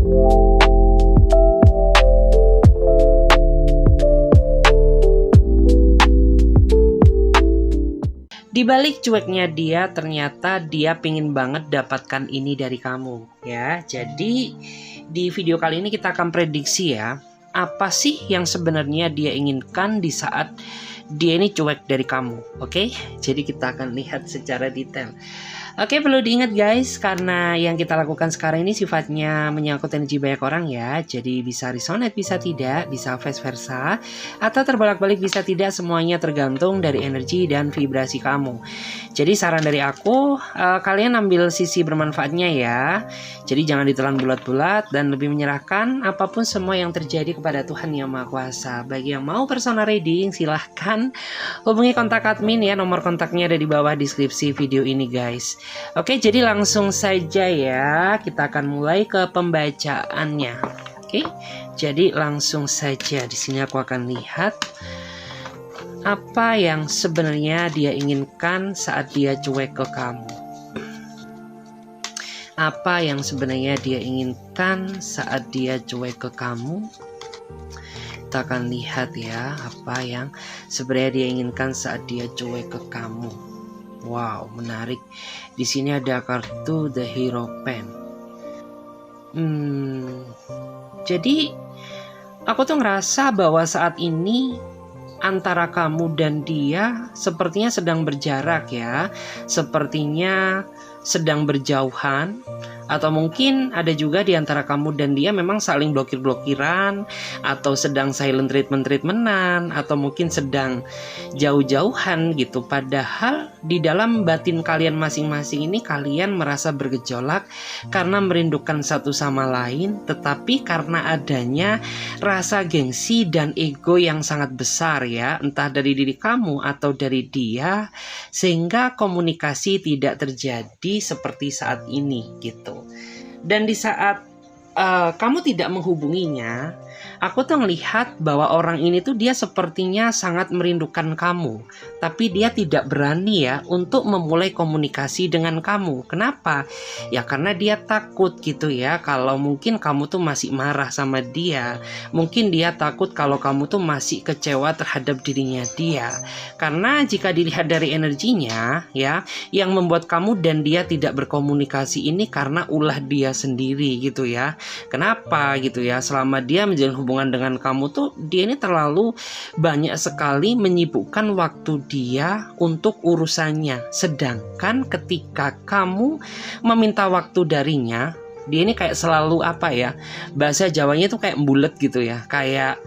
Di balik cueknya dia, ternyata dia pingin banget dapatkan ini dari kamu ya. Jadi di video kali ini kita akan prediksi ya, apa sih yang sebenarnya dia inginkan di saat dia ini cuek dari kamu. Oke, jadi kita akan lihat secara detail. Oke, perlu diingat guys, karena yang kita lakukan sekarang ini sifatnya menyangkut energi banyak orang ya. Jadi bisa resonate, bisa tidak, bisa vice versa, atau terbolak-balik bisa tidak, semuanya tergantung dari energi dan vibrasi kamu. Jadi saran dari aku, kalian ambil sisi bermanfaatnya ya. Jadi jangan ditelan bulat-bulat dan lebih menyerahkan apapun semua yang terjadi kepada Tuhan Yang Maha Kuasa. Bagi yang mau personal reading, silahkan hubungi kontak admin ya. Nomor kontaknya ada di bawah deskripsi video ini guys. Oke, jadi langsung saja ya, kita akan mulai ke pembacaannya. Oke, jadi langsung saja di sini aku akan lihat apa yang sebenarnya dia inginkan saat dia cuek ke kamu. Apa yang sebenarnya dia inginkan saat dia cuek ke kamu. Kita akan lihat ya, apa yang sebenarnya dia inginkan saat dia cuek ke kamu. Wow, menarik. Di sini ada kartu The Hero Pen. Jadi aku tuh ngerasa bahwa saat ini antara kamu dan dia sepertinya sedang berjarak ya. Sepertinya sedang berjauhan. Atau mungkin ada juga di antara kamu dan dia memang saling blokir-blokiran, atau sedang silent treatment-treatmentan, atau mungkin sedang jauh-jauhan gitu. Padahal di dalam batin kalian masing-masing ini kalian merasa bergejolak karena merindukan satu sama lain, tetapi karena adanya rasa gengsi dan ego yang sangat besar ya, entah dari diri kamu atau dari dia, sehingga komunikasi tidak terjadi seperti saat ini gitu. Dan di saat kamu tidak menghubunginya, aku tuh melihat bahwa orang ini tuh dia sepertinya sangat merindukan kamu, tapi dia tidak berani ya untuk memulai komunikasi dengan kamu. Kenapa? Ya karena dia takut gitu ya, kalau mungkin kamu tuh masih marah sama dia. Mungkin dia takut kalau kamu tuh masih kecewa terhadap dirinya dia. Karena jika dilihat dari energinya ya, yang membuat kamu dan dia tidak berkomunikasi ini karena ulah dia sendiri gitu ya. Kenapa gitu ya, selama dia menjalin hubungan dengan kamu tuh dia ini terlalu banyak sekali menyibukkan waktu dia untuk urusannya. Sedangkan ketika kamu meminta waktu darinya, dia ini kayak selalu apa ya, bahasa Jawanya tuh kayak bulet gitu ya, kayak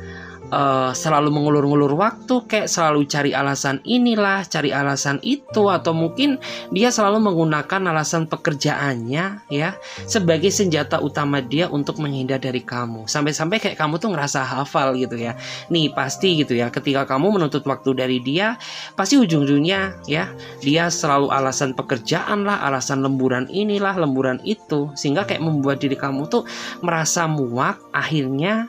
selalu mengulur-ngulur waktu, kayak selalu cari alasan inilah, cari alasan itu, atau mungkin dia selalu menggunakan alasan pekerjaannya ya sebagai senjata utama dia untuk menghindar dari kamu. Sampai-sampai kayak kamu tuh ngerasa hafal gitu ya. Nih pasti gitu ya, ketika kamu menuntut waktu dari dia, pasti ujung-ujungnya ya dia selalu alasan pekerjaan lah, alasan lemburan inilah, lemburan itu, sehingga kayak membuat diri kamu tuh merasa muak. Akhirnya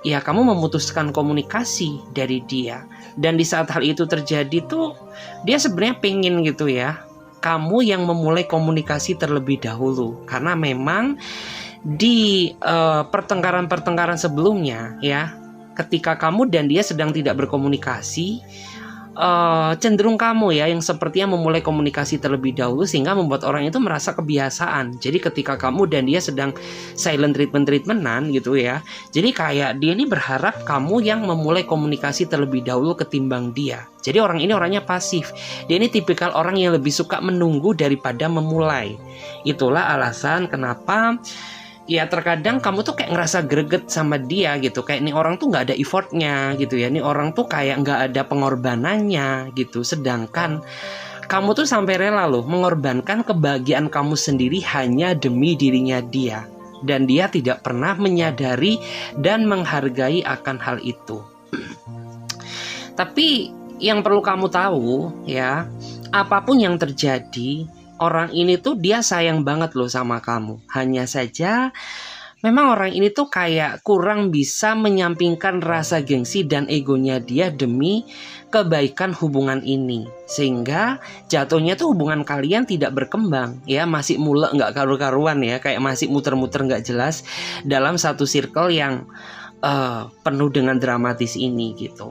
ya kamu memutuskan komunikasi dari dia. Dan di saat hal itu terjadi tuh dia sebenarnya pengen gitu ya, kamu yang memulai komunikasi terlebih dahulu. Karena memang di pertengkaran-pertengkaran sebelumnya ya, ketika kamu dan dia sedang tidak berkomunikasi, cenderung kamu ya yang sepertinya memulai komunikasi terlebih dahulu, sehingga membuat orang itu merasa kebiasaan. Jadi ketika kamu dan dia sedang silent treatmentan gitu ya, jadi kayak dia ini berharap kamu yang memulai komunikasi terlebih dahulu ketimbang dia. Jadi orang ini orangnya pasif. Dia ini tipikal orang yang lebih suka menunggu daripada memulai. Itulah alasan kenapa ya terkadang kamu tuh kayak ngerasa greget sama dia gitu. Kayak nih orang tuh gak ada effortnya gitu ya. Nih orang tuh kayak gak ada pengorbanannya gitu. Sedangkan kamu tuh sampai rela loh mengorbankan kebahagiaan kamu sendiri hanya demi dirinya dia. Dan dia tidak pernah menyadari dan menghargai akan hal itu. Tapi yang perlu kamu tahu ya, apapun yang terjadi, orang ini tuh dia sayang banget loh sama kamu. Hanya saja memang orang ini tuh kayak kurang bisa menyampingkan rasa gengsi dan egonya dia demi kebaikan hubungan ini, sehingga jatuhnya tuh hubungan kalian tidak berkembang ya, masih mulek nggak karu-karuan ya, kayak masih muter-muter nggak jelas dalam satu circle yang penuh dengan dramatis ini gitu.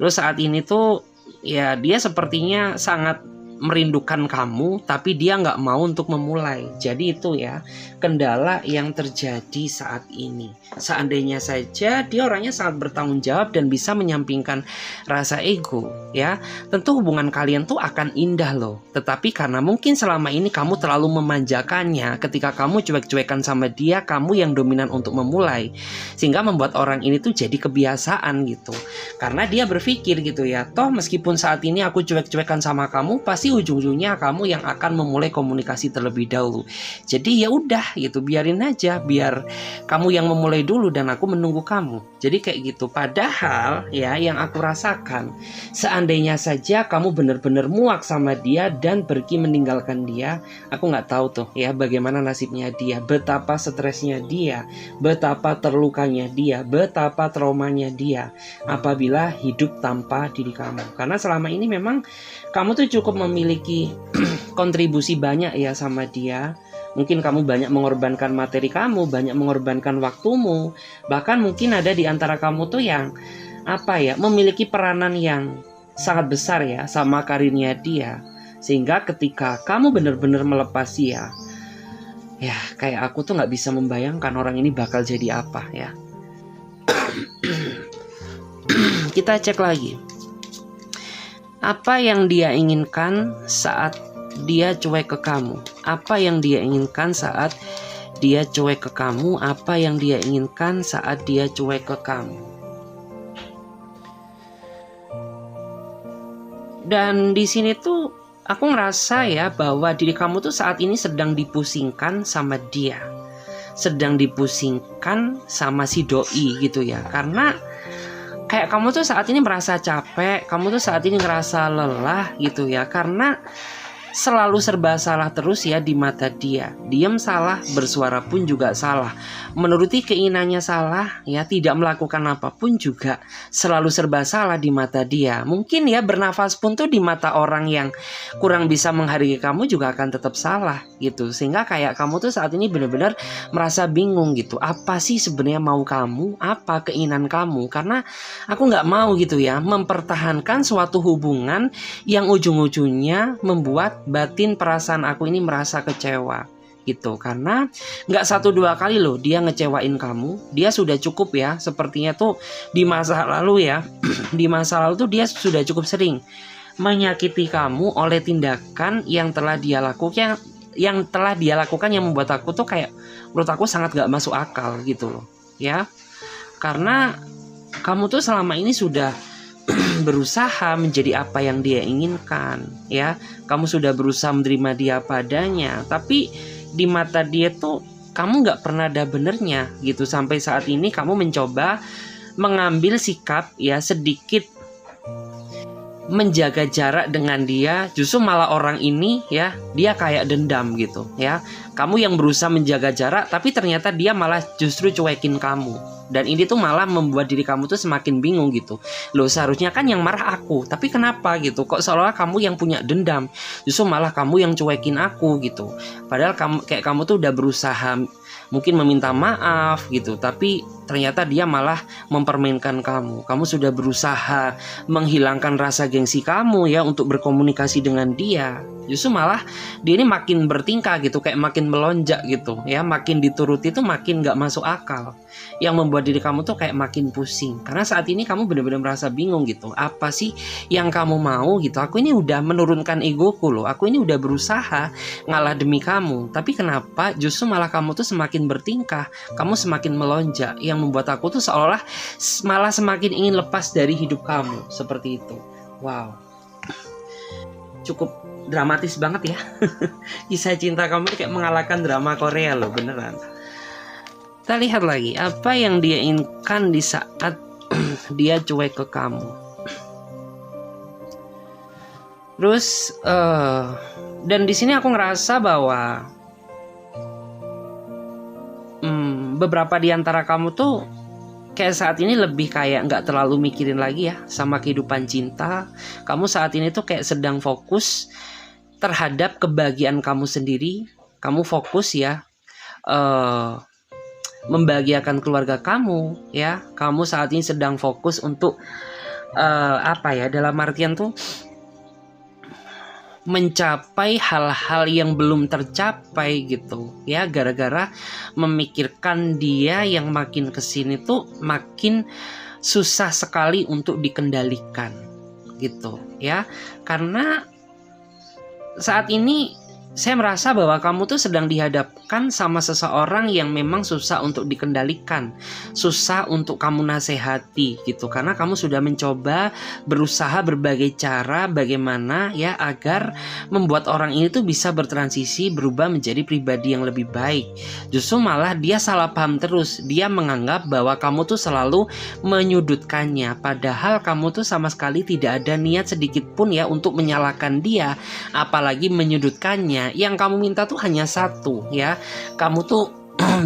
Terus saat ini tuh ya dia sepertinya sangat merindukan kamu, tapi dia nggak mau untuk memulai. Jadi itu ya kendala yang terjadi saat ini. Seandainya saja dia orangnya sangat bertanggung jawab dan bisa menyampingkan rasa ego ya, tentu hubungan kalian tuh akan indah loh. Tetapi karena mungkin selama ini kamu terlalu memanjakannya, ketika kamu cuek-cuekan sama dia, kamu yang dominan untuk memulai, sehingga membuat orang ini tuh jadi kebiasaan gitu. Karena dia berpikir gitu ya, toh meskipun saat ini aku cuek-cuekan sama kamu, pasti ujung-ujungnya kamu yang akan memulai komunikasi terlebih dahulu. Jadi ya udah gitu, biarin aja, biar kamu yang memulai dulu dan aku menunggu kamu. Jadi kayak gitu. Padahal ya yang aku rasakan, seandainya saja kamu benar-benar muak sama dia dan pergi meninggalkan dia, aku nggak tahu tuh ya bagaimana nasibnya dia, betapa stresnya dia, betapa terlukanya dia, betapa traumanya dia apabila hidup tanpa diri kamu. Karena selama ini memang kamu tuh cukup memiliki kontribusi banyak ya sama dia. Mungkin kamu banyak mengorbankan materi kamu, banyak mengorbankan waktumu. Bahkan mungkin ada di antara kamu tuh yang memiliki peranan yang sangat besar ya sama karirnya dia. Sehingga ketika kamu benar-benar melepas dia, ya kayak aku tuh nggak bisa membayangkan orang ini bakal jadi apa ya. Kita cek lagi. Apa yang dia inginkan saat dia cuek ke kamu? Apa yang dia inginkan saat dia cuek ke kamu? Apa yang dia inginkan saat dia cuek ke kamu? Dan di sini tuh aku ngerasa ya bahwa diri kamu tuh saat ini sedang dipusingkan sama dia, sedang dipusingkan sama si doi gitu ya. Karena kayak kamu tuh saat ini merasa capek, kamu tuh saat ini ngerasa lelah gitu ya, karena selalu serba salah terus ya di mata dia. Diam salah, bersuara pun juga salah. Menuruti keinginannya salah ya, tidak melakukan apapun juga selalu serba salah di mata dia. Mungkin ya bernafas pun tuh di mata orang yang kurang bisa menghargai kamu juga akan tetap salah gitu. Sehingga kayak kamu tuh saat ini benar-benar merasa bingung gitu. Apa sih sebenarnya mau kamu? Apa keinginan kamu? Karena aku nggak mau gitu ya mempertahankan suatu hubungan yang ujung-ujungnya membuat batin perasaan aku ini merasa kecewa gitu. Karena nggak 1-2 kali loh dia ngecewain kamu. Dia sudah cukup ya, sepertinya tuh di masa lalu ya di masa lalu tuh dia sudah cukup sering menyakiti kamu oleh tindakan yang telah dia lakukan, yang membuat aku tuh kayak, menurut aku sangat gak masuk akal gitu loh ya. Karena kamu tuh selama ini sudah berusaha menjadi apa yang dia inginkan ya. Kamu sudah berusaha menerima dia padanya, tapi di mata dia tuh kamu gak pernah ada benernya gitu. Sampai saat ini kamu mencoba mengambil sikap ya, sedikit menjaga jarak dengan dia, justru malah orang ini ya dia kayak dendam gitu ya. Kamu yang berusaha menjaga jarak, tapi ternyata dia malah justru cuekin kamu. Dan ini tuh malah membuat diri kamu tuh semakin bingung gitu. Loh, seharusnya kan yang marah aku, tapi kenapa gitu? Kok seolah kamu yang punya dendam, justru malah kamu yang cuekin aku gitu. Padahal kamu tuh udah berusaha mungkin meminta maaf gitu, tapi ternyata dia malah mempermainkan kamu. Kamu sudah berusaha menghilangkan rasa gengsi kamu ya untuk berkomunikasi dengan dia, justru malah dia ini makin bertingkah gitu, kayak makin melonjak gitu ya. Makin dituruti tuh makin gak masuk akal, yang membuat diri kamu tuh kayak makin pusing. Karena saat ini kamu benar-benar merasa bingung gitu. Apa sih yang kamu mau gitu? Aku ini udah menurunkan egoku loh, aku ini udah berusaha ngalah demi kamu, tapi kenapa justru malah kamu tuh semakin bertingkah, kamu semakin melonjak, yang membuat aku tuh seolah malah semakin ingin lepas dari hidup kamu. Seperti itu. Wow, cukup dramatis banget ya. Kisah cinta kamu kayak mengalahkan drama Korea loh, beneran. Kita lihat lagi apa yang dia inginkan di saat dia cuek ke kamu. Terus dan di sini aku ngerasa bahwa beberapa di antara kamu tuh kayak saat ini lebih kayak nggak terlalu mikirin lagi ya sama kehidupan cinta. Kamu saat ini tuh kayak sedang fokus terhadap kebahagiaan kamu sendiri. Kamu fokus ya membahagiakan keluarga kamu ya. Kamu saat ini sedang fokus untuk dalam artian tuh mencapai hal-hal yang belum tercapai gitu ya, gara-gara memikirkan dia yang makin kesini tuh makin susah sekali untuk dikendalikan gitu ya. Karena saat ini saya merasa bahwa kamu tuh sedang dihadapkan sama seseorang yang memang susah untuk dikendalikan, susah untuk kamu nasihati gitu. Karena kamu sudah mencoba berusaha berbagai cara bagaimana ya agar membuat orang ini tuh bisa bertransisi, berubah menjadi pribadi yang lebih baik. Justru malah dia salah paham terus. Dia menganggap bahwa kamu tuh selalu menyudutkannya, padahal kamu tuh sama sekali tidak ada niat sedikit pun ya untuk menyalahkan dia, apalagi menyudutkannya. Yang kamu minta tuh hanya satu ya, kamu tuh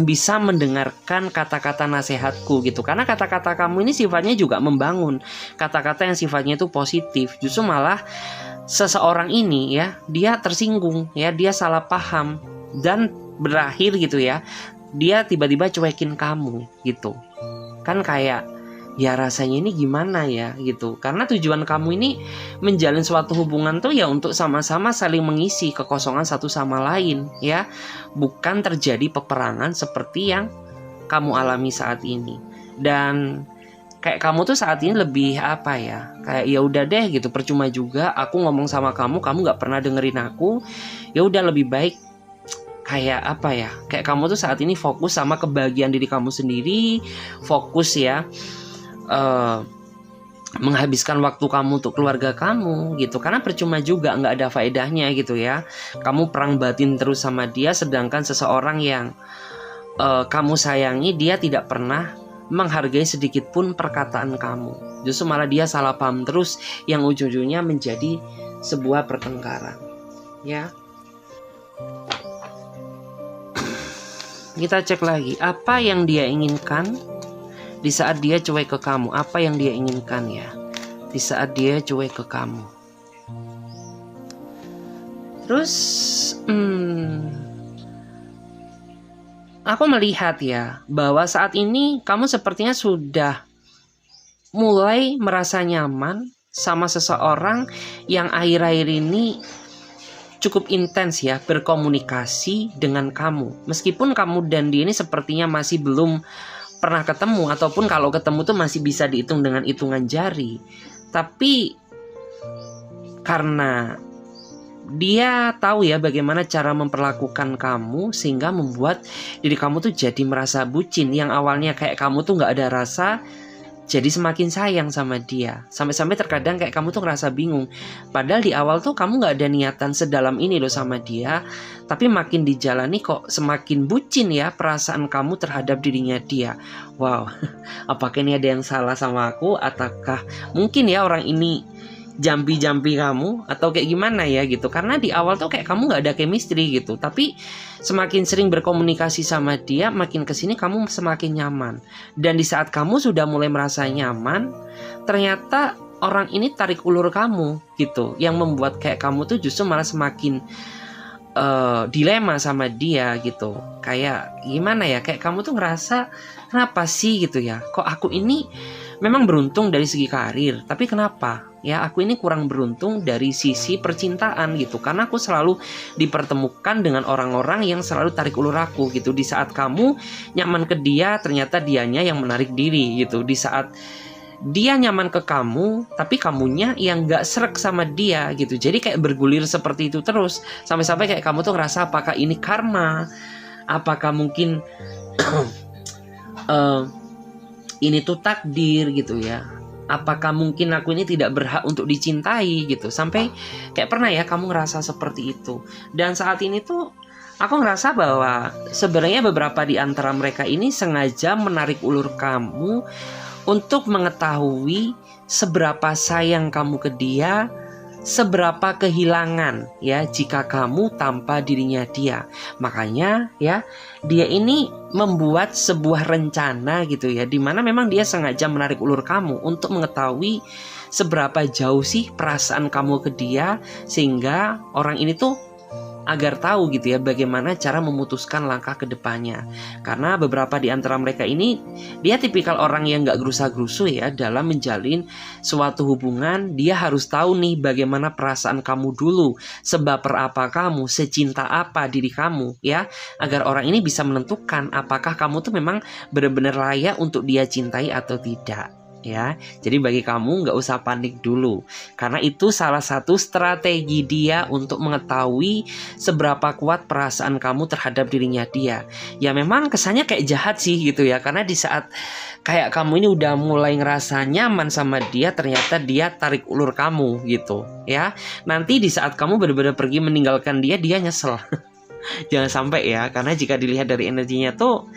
bisa mendengarkan kata-kata nasihatku gitu. Karena kata-kata kamu ini sifatnya juga membangun, kata-kata yang sifatnya itu positif. Justru malah seseorang ini ya, dia tersinggung ya, dia salah paham dan berakhir gitu ya, dia tiba-tiba cuekin kamu gitu. Kan kayak ya rasanya ini gimana ya gitu. Karena tujuan kamu ini menjalin suatu hubungan tuh ya untuk sama-sama saling mengisi kekosongan satu sama lain ya, bukan terjadi peperangan seperti yang kamu alami saat ini. Dan kayak kamu tuh saat ini lebih kayak ya udah deh gitu, percuma juga aku ngomong sama kamu nggak pernah dengerin aku. Ya udah, lebih baik kayak kayak kamu tuh saat ini fokus sama kebahagiaan diri kamu sendiri, fokus ya menghabiskan waktu kamu untuk keluarga kamu gitu. Karena percuma juga, nggak ada faedahnya gitu ya kamu perang batin terus sama dia, sedangkan seseorang yang kamu sayangi dia tidak pernah menghargai sedikit pun perkataan kamu. Justru malah dia salah paham terus, yang ujung-ujungnya menjadi sebuah pertengkaran ya. Kita cek lagi apa yang dia inginkan di saat dia cuek ke kamu. Apa yang dia inginkan ya di saat dia cuek ke kamu. Terus aku melihat ya bahwa saat ini kamu sepertinya sudah mulai merasa nyaman sama seseorang yang akhir-akhir ini cukup intens ya berkomunikasi dengan kamu. Meskipun kamu dan dia ini sepertinya masih belum pernah ketemu, ataupun kalau ketemu tuh masih bisa dihitung dengan hitungan jari. Tapi karena dia tahu ya bagaimana cara memperlakukan kamu, sehingga membuat diri kamu tuh jadi merasa bucin. Yang awalnya kayak kamu tuh gak ada rasa, jadi semakin sayang sama dia. Sampai-sampai terkadang kayak kamu tuh ngerasa bingung, padahal di awal tuh kamu gak ada niatan sedalam ini loh sama dia. Tapi makin dijalani kok semakin bucin ya perasaan kamu terhadap dirinya dia. Wow, apakah ini ada yang salah sama aku? Ataukah mungkin ya orang ini jampi-jampi kamu, atau kayak gimana ya gitu. Karena di awal tuh kayak kamu gak ada chemistry gitu, tapi semakin sering berkomunikasi sama dia, makin kesini kamu semakin nyaman. Dan di saat kamu sudah mulai merasa nyaman, ternyata orang ini tarik ulur kamu gitu, yang membuat kayak kamu tuh justru malah semakin dilema sama dia gitu. Kayak gimana ya, kayak kamu tuh ngerasa kenapa sih gitu ya, kok aku ini memang beruntung dari segi karir, tapi kenapa ya aku ini kurang beruntung dari sisi percintaan gitu. Karena aku selalu dipertemukan dengan orang-orang yang selalu tarik ulur aku gitu. Di saat kamu nyaman ke dia, ternyata dianya yang menarik diri gitu. Di saat dia nyaman ke kamu, tapi kamunya yang gak srek sama dia gitu. Jadi kayak bergulir seperti itu terus, sampai-sampai kayak kamu tuh ngerasa apakah ini karma, apakah mungkin ini tuh takdir gitu ya, apakah mungkin aku ini tidak berhak untuk dicintai gitu. Sampai kayak pernah ya kamu ngerasa seperti itu. Dan saat ini tuh aku ngerasa bahwa sebenarnya beberapa di antara mereka ini sengaja menarik ulur kamu untuk mengetahui seberapa sayang kamu ke dia, seberapa kehilangan ya jika kamu tanpa dirinya dia. Makanya ya dia ini membuat sebuah rencana gitu ya, dimana memang dia sengaja menarik ulur kamu untuk mengetahui seberapa jauh sih perasaan kamu ke dia, sehingga orang ini tuh agar tahu gitu ya bagaimana cara memutuskan langkah ke depannya. Karena beberapa di antara mereka ini dia tipikal orang yang gak gerusa-gerusu ya dalam menjalin suatu hubungan. Dia harus tahu nih bagaimana perasaan kamu dulu, sebab apa kamu, secinta apa diri kamu ya, agar orang ini bisa menentukan apakah kamu tuh memang benar-benar layak untuk dia cintai atau tidak. Ya, jadi bagi kamu nggak usah panik dulu, karena itu salah satu strategi dia untuk mengetahui seberapa kuat perasaan kamu terhadap dirinya dia. Ya memang kesannya kayak jahat sih gitu ya, karena di saat kayak kamu ini udah mulai ngerasa nyaman sama dia, ternyata dia tarik ulur kamu gitu ya. Nanti di saat kamu benar-benar pergi meninggalkan dia, dia nyesel. Jangan sampai ya, karena jika dilihat dari energinya tuh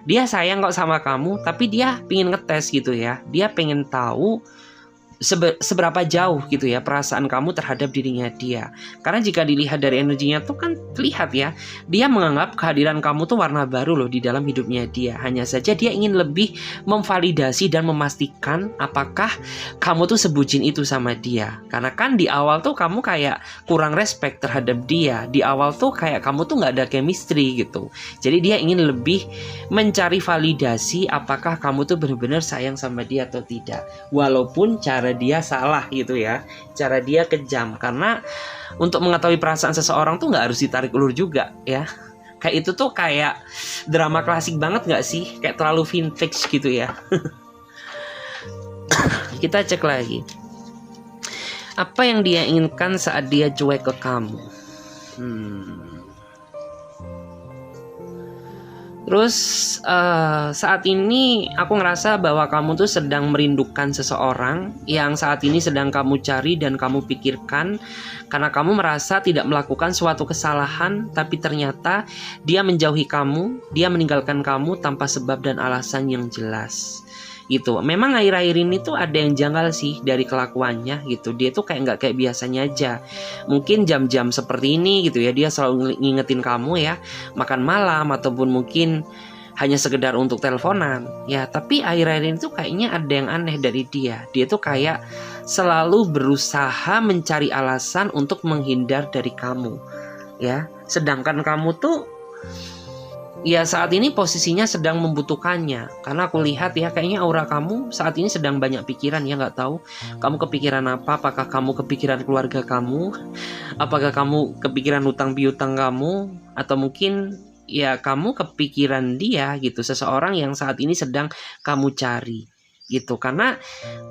dia sayang kok sama kamu, tapi dia pengen ngetes gitu ya. Dia pengen tahu seberapa jauh gitu ya perasaan kamu terhadap dirinya dia. Karena jika dilihat dari energinya tuh kan terlihat ya, dia menganggap kehadiran kamu tuh warna baru loh di dalam hidupnya dia. Hanya saja dia ingin lebih memvalidasi dan memastikan apakah kamu tuh sebucin itu sama dia. Karena kan di awal tuh kamu kayak kurang respect terhadap dia. Di awal tuh kayak kamu tuh gak ada chemistry gitu. Jadi dia ingin lebih mencari validasi apakah kamu tuh benar-benar sayang sama dia atau tidak. Walaupun cara dia salah gitu ya, cara dia kejam. Karena untuk mengetahui perasaan seseorang tuh nggak harus ditarik ulur juga ya. Kayak itu tuh kayak drama klasik banget nggak sih? Kayak terlalu vintage gitu ya. Kita cek lagi, apa yang dia inginkan saat dia cuek ke kamu. Terus saat ini aku ngerasa bahwa kamu tuh sedang merindukan seseorang yang saat ini sedang kamu cari dan kamu pikirkan, karena kamu merasa tidak melakukan suatu kesalahan, tapi ternyata dia menjauhi kamu, dia meninggalkan kamu tanpa sebab dan alasan yang jelas gitu. Memang akhir-akhir ini tuh ada yang janggal sih dari kelakuannya gitu. Dia tuh kayak nggak kayak biasanya aja. Mungkin jam-jam seperti ini gitu ya, dia selalu ngingetin kamu ya makan malam, ataupun mungkin hanya sekedar untuk teleponan ya. Tapi akhir-akhir ini tuh kayaknya ada yang aneh dari dia. Dia tuh kayak selalu berusaha mencari alasan untuk menghindar dari kamu ya. Sedangkan kamu tuh ya saat ini posisinya sedang membutuhkannya. Karena aku lihat ya kayaknya aura kamu saat ini sedang banyak pikiran ya. Nggak tahu kamu kepikiran apa. Apakah kamu kepikiran keluarga kamu? Apakah kamu kepikiran hutang piutang kamu? Atau mungkin ya kamu kepikiran dia gitu, seseorang yang saat ini sedang kamu cari gitu. Karena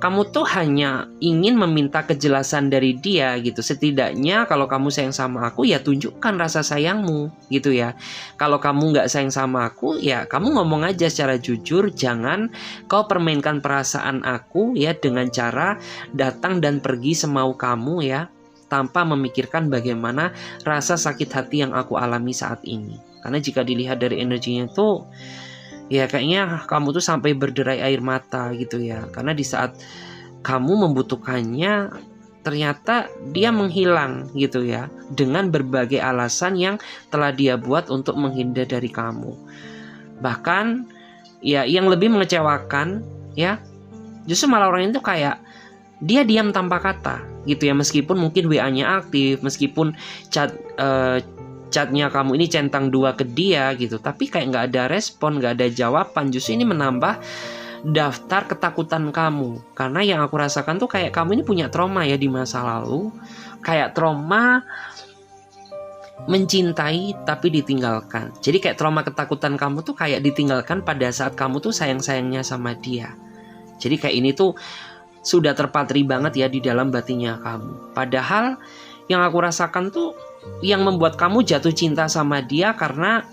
kamu tuh hanya ingin meminta kejelasan dari dia gitu. Setidaknya kalau kamu sayang sama aku ya tunjukkan rasa sayangmu gitu ya. Kalau kamu nggak sayang sama aku ya kamu ngomong aja secara jujur. Jangan kau permainkan perasaan aku ya dengan cara datang dan pergi semau kamu ya, tanpa memikirkan bagaimana rasa sakit hati yang aku alami saat ini. Karena jika dilihat dari energinya tuh ya kayaknya kamu tuh sampai berderai air mata gitu ya. Karena di saat kamu membutuhkannya ternyata dia menghilang gitu ya, dengan berbagai alasan yang telah dia buat untuk menghindar dari kamu. Bahkan ya yang lebih mengecewakan ya, justru malah orang itu kayak dia diam tanpa kata gitu ya. Meskipun mungkin WA-nya aktif, meskipun chatnya kamu ini centang dua ke dia gitu, tapi kayak nggak ada respon, nggak ada jawaban. Justru ini menambah daftar ketakutan kamu. Karena yang aku rasakan tuh kayak kamu ini punya trauma ya di masa lalu. Kayak trauma mencintai tapi ditinggalkan. Jadi kayak trauma ketakutan kamu tuh kayak ditinggalkan pada saat kamu tuh sayang-sayangnya sama dia. Jadi kayak ini tuh sudah terpatri banget ya di dalam batinnya kamu. Padahal yang aku rasakan tuh yang membuat kamu jatuh cinta sama dia karena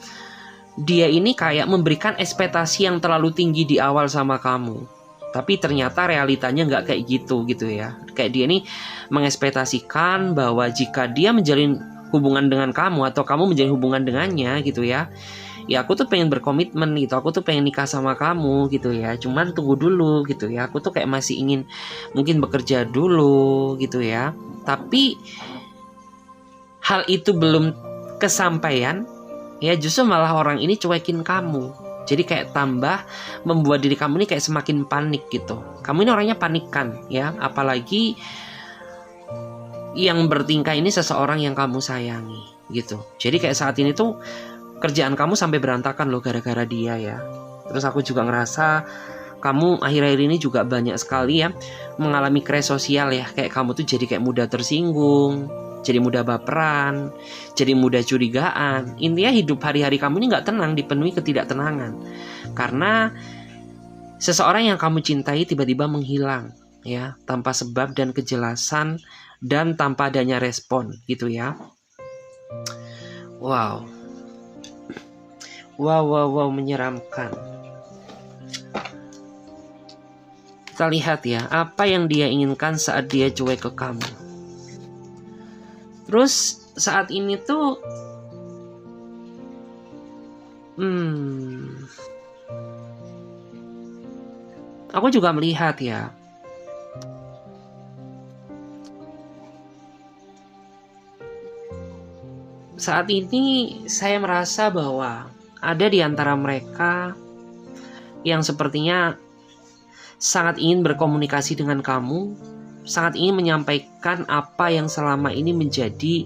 dia ini kayak memberikan ekspektasi yang terlalu tinggi di awal sama kamu. Tapi ternyata realitanya nggak kayak gitu ya. Kayak dia ini mengekspektasikan bahwa jika dia menjalin hubungan dengan kamu atau kamu menjalin hubungan dengannya gitu ya, ya aku tuh pengen berkomitmen gitu, aku tuh pengen nikah sama kamu gitu ya, cuman tunggu dulu gitu ya, aku tuh kayak masih ingin mungkin bekerja dulu gitu ya. Tapi hal itu belum kesampaian, ya justru malah orang ini cuekin kamu. Jadi kayak tambah membuat diri kamu ini kayak semakin panik gitu. Kamu ini orangnya panikan ya, apalagi yang bertingkah ini seseorang yang kamu sayangi gitu. Jadi kayak saat ini tuh kerjaan kamu sampai berantakan loh gara-gara dia ya. Terus aku juga ngerasa kamu akhir-akhir ini juga banyak sekali ya mengalami crash sosial ya. Kayak kamu tuh jadi kayak mudah tersinggung, jadi mudah baperan, jadi mudah curigaan. Intinya hidup hari-hari kamu ini gak tenang, dipenuhi ketidaktenangan. Karena seseorang yang kamu cintai tiba-tiba menghilang ya, tanpa sebab dan kejelasan dan tanpa adanya respon gitu ya. Wow, menyeramkan. Kita lihat ya, apa yang dia inginkan saat dia cuek ke kamu. Terus saat ini tuh aku juga melihat ya, saat ini saya merasa bahwa ada di antara mereka yang sepertinya sangat ingin berkomunikasi dengan kamu, sangat ingin menyampaikan apa yang selama ini menjadi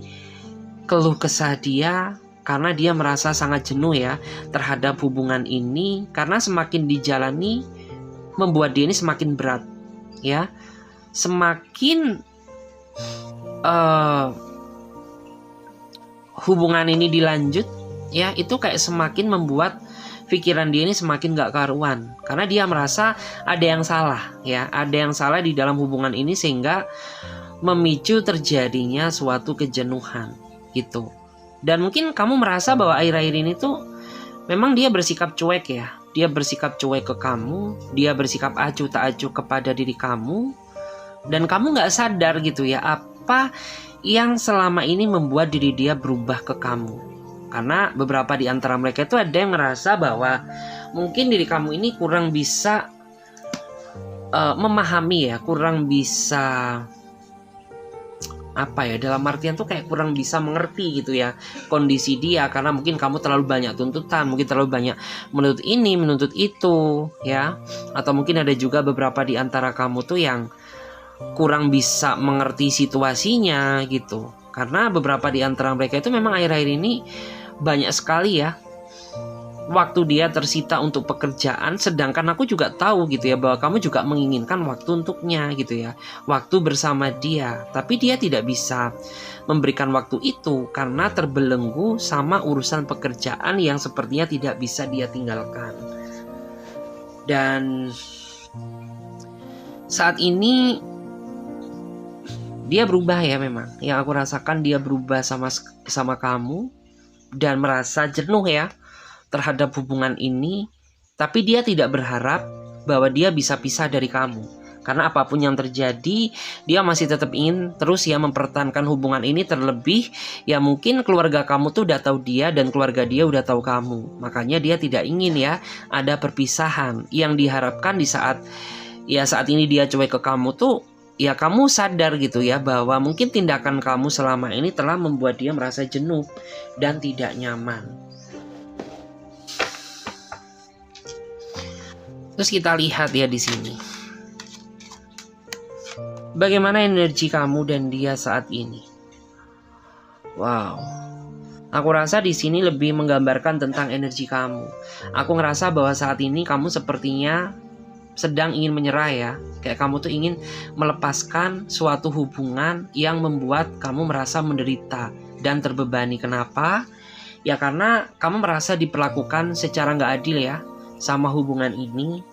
keluh kesah dia, karena dia merasa sangat jenuh ya terhadap hubungan ini, karena semakin dijalani membuat dia ini semakin berat ya, semakin hubungan ini dilanjut ya, itu kayak semakin membuat pikiran dia ini semakin gak karuan, karena dia merasa ada yang salah ya, ada yang salah di dalam hubungan ini sehingga memicu terjadinya suatu kejenuhan gitu. Dan mungkin kamu merasa bahwa akhir-akhir ini tuh memang dia bersikap cuek ya, dia bersikap cuek ke kamu, dia bersikap acuh tak acuh kepada diri kamu, dan kamu gak sadar gitu ya apa yang selama ini membuat diri dia berubah ke kamu. Karena beberapa di antara mereka itu ada yang ngerasa bahwa mungkin diri kamu ini kurang bisa memahami ya, kurang bisa dalam artian tuh kayak kurang bisa mengerti gitu ya kondisi dia, karena mungkin kamu terlalu banyak tuntutan, mungkin terlalu banyak menuntut ini, menuntut itu ya. Atau mungkin ada juga beberapa di antara kamu tuh yang kurang bisa mengerti situasinya gitu. Karena beberapa di antara mereka itu memang akhir-akhir ini banyak sekali ya waktu dia tersita untuk pekerjaan, sedangkan aku juga tahu gitu ya bahwa kamu juga menginginkan waktu untuknya gitu ya, waktu bersama dia, tapi dia tidak bisa memberikan waktu itu karena terbelenggu sama urusan pekerjaan yang sepertinya tidak bisa dia tinggalkan. Dan saat ini dia berubah ya, memang yang aku rasakan dia berubah sama kamu dan merasa jenuh ya terhadap hubungan ini, tapi dia tidak berharap bahwa dia bisa pisah dari kamu. Karena apapun yang terjadi, dia masih tetap ingin terus ya mempertahankan hubungan ini, terlebih ya mungkin keluarga kamu tuh udah tahu dia dan keluarga dia udah tahu kamu. Makanya dia tidak ingin ya ada perpisahan. Yang diharapkan di saat ini dia cuek ke kamu tuh ya kamu sadar gitu ya bahwa mungkin tindakan kamu selama ini telah membuat dia merasa jenuh dan tidak nyaman. Terus kita lihat ya di sini, bagaimana energi kamu dan dia saat ini. Wow, aku rasa di sini lebih menggambarkan tentang energi kamu. Aku ngerasa bahwa saat ini kamu sepertinya sedang ingin menyerah ya. Kayak kamu tuh ingin melepaskan suatu hubungan yang membuat kamu merasa menderita dan terbebani. Kenapa? Ya karena kamu merasa diperlakukan secara gak adil ya sama hubungan ini.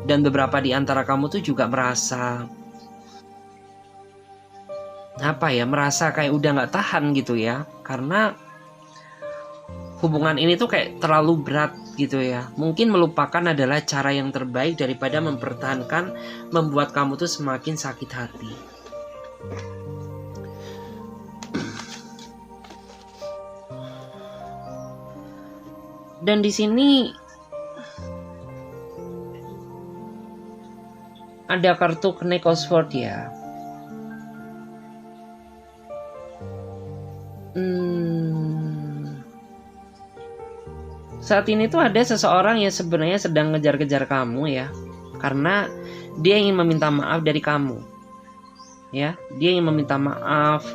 Dan beberapa di antara kamu tuh juga merasa merasa kayak udah gak tahan gitu ya, karena hubungan ini tuh kayak terlalu berat gitu ya. Mungkin melupakan adalah cara yang terbaik daripada mempertahankan, membuat kamu tuh semakin sakit hati. Dan di sini ada kartu Knight of Swords ya. Saat ini tuh ada seseorang yang sebenarnya sedang ngejar-kejar kamu ya, karena dia ingin meminta maaf dari kamu. Ya, dia ingin meminta maaf,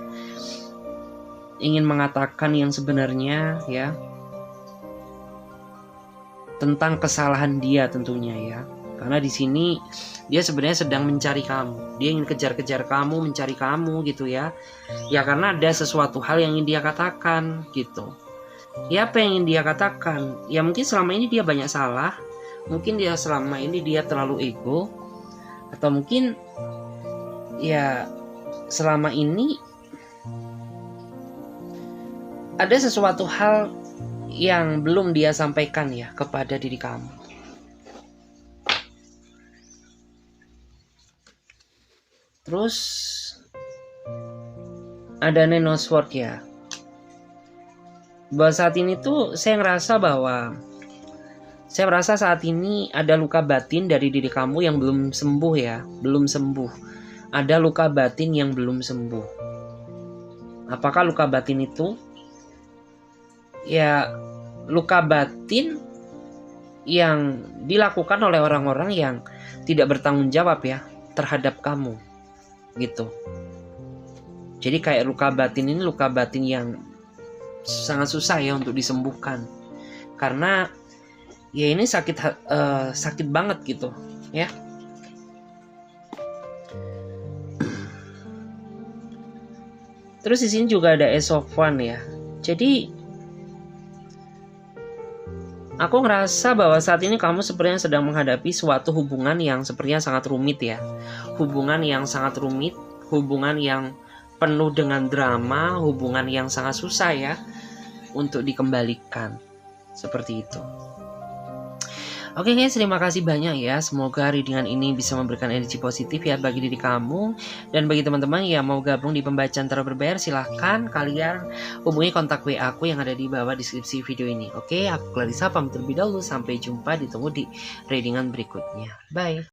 ingin mengatakan yang sebenarnya ya, tentang kesalahan dia tentunya ya. Karena di sini dia sebenarnya sedang mencari kamu. Dia ingin kejar-kejar kamu, mencari kamu gitu ya. Ya karena ada sesuatu hal yang ingin dia katakan gitu. Ya apa yang ingin dia katakan? Ya mungkin selama ini dia banyak salah. Mungkin dia selama ini dia terlalu ego. Atau mungkin ya selama ini ada sesuatu hal yang belum dia sampaikan ya kepada diri kamu. Terus ada Nine of Swords ya. Bahwa saat ini tuh saya merasa saat ini ada luka batin dari diri kamu yang belum sembuh ya, belum sembuh. Ada luka batin yang belum sembuh. Apakah luka batin itu? Ya, luka batin yang dilakukan oleh orang-orang yang tidak bertanggung jawab ya terhadap kamu. Gitu. Jadi kayak luka batin ini luka batin yang sangat susah ya untuk disembuhkan. Karena ya ini sakit banget gitu, ya. Terus di sini juga ada Ace of Wands ya. Jadi aku ngerasa bahwa saat ini kamu sepertinya sedang menghadapi suatu hubungan yang sepertinya sangat rumit ya. Hubungan yang sangat rumit, hubungan yang penuh dengan drama, hubungan yang sangat susah ya untuk dikembalikan. Seperti itu. Oke guys, terima kasih banyak ya. Semoga readingan ini bisa memberikan energi positif ya bagi diri kamu. Dan bagi teman-teman yang mau gabung di pembacaan tarot berbayar, silahkan kalian hubungi kontak WA aku yang ada di bawah deskripsi video ini. Oke, aku Clarissa pamit terlebih dahulu. Sampai jumpa, ditunggu di readingan berikutnya. Bye.